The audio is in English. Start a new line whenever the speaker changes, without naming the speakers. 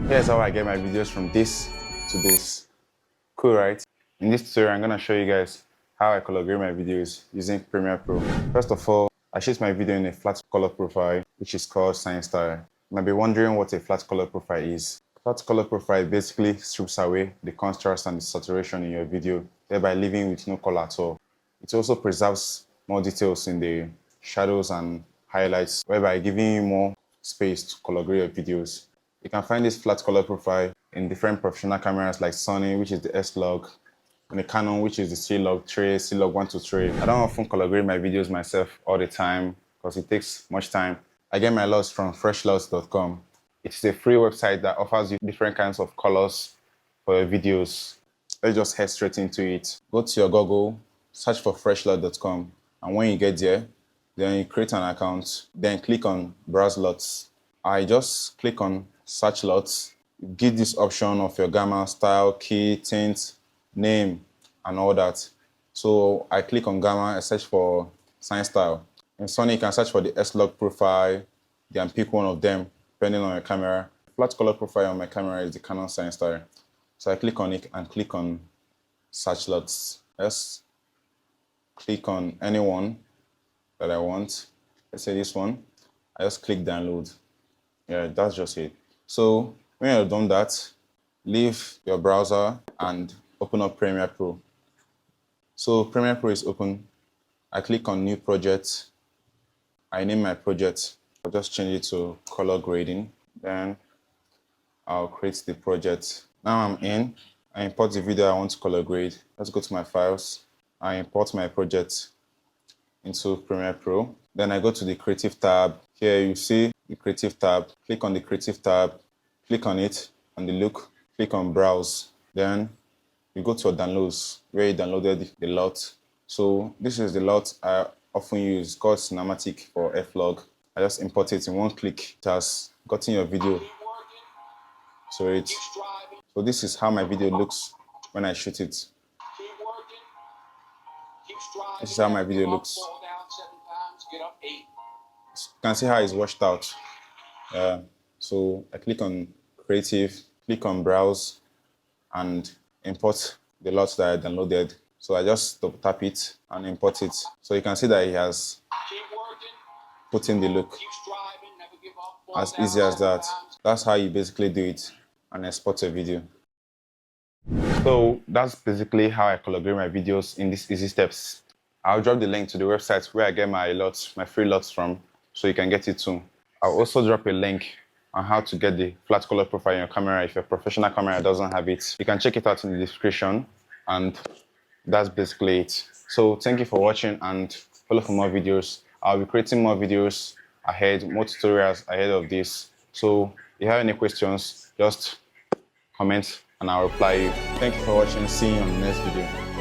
Here's how I get my videos from this to this. Cool, right? In this tutorial, I'm gonna show you guys how I color grade my videos using Premiere Pro. First of all, I shoot my video in a flat color profile, which is called SignStyle. You might be wondering what a flat color profile is. Flat color profile basically strips away the contrast and the saturation in your video, thereby leaving with no color at all. It also preserves more details in the shadows and highlights, whereby giving you more space to color grade your videos. You can find this flat color profile in different professional cameras like Sony, which is the S-Log, and the Canon, which is the C-Log 3, C-Log 123. I don't often color grade my videos myself all the time because it takes much time. I get my LUTs from FreshLUTs.com. It's a free website that offers you different kinds of colors for your videos. Let's just head straight into it. Go to your Google, search for FreshLUT.com, and when you get there, then you create an account, then click on Browse LUTs. I just click on Search LUTs. You give this option of your gamma, style, key, tint, name, and all that. So I click on gamma, I search for SignStyle. In Sony, you can search for the S-Log profile, then pick one of them, depending on your camera. Flat color profile on my camera is the Canon SignStyle. So I click on it and click on Search LUTs. Let's click on any one that I want. Let's say this one. I just click download. Yeah, that's just it. So when you're done that, leave your browser and open up Premiere Pro. So Premiere Pro is open. I click on new project. I name my project. I'll just change it to color grading. Then I'll create the project. Now I'm in. I import the video I want to color grade. Let's go to my files. I import my project into Premiere Pro. Then I go to the Creative tab. Here you see the Creative tab. Click on the Creative tab. Click on it, on the look. Click on Browse. Then you go to your downloads where you downloaded the LUT. So this is the LUT I often use, called Cinematic for F-Log. I just import it in one click. It has gotten your video. So this is how my video looks when I shoot it. This is how my video looks. You can see how it's washed out. So I click on Creative, click on Browse, and import the LUT that I downloaded. So I just tap it and import it. So you can see that it has put in the look. As easy as that. That's how you basically do it and export a video. So that's basically how I color grade my videos in these easy steps. I'll drop the link to the website where I get my LUTs, my free LUTs from, so you can get it too. I'll also drop a link on how to get the flat color profile in your camera if your professional camera doesn't have it. You can check it out in the description, and that's basically it. So thank you for watching and follow for more videos. I'll be creating more videos ahead, more tutorials ahead of this. So if you have any questions, just comment and I'll reply you. Thank you for watching. See you on the next video.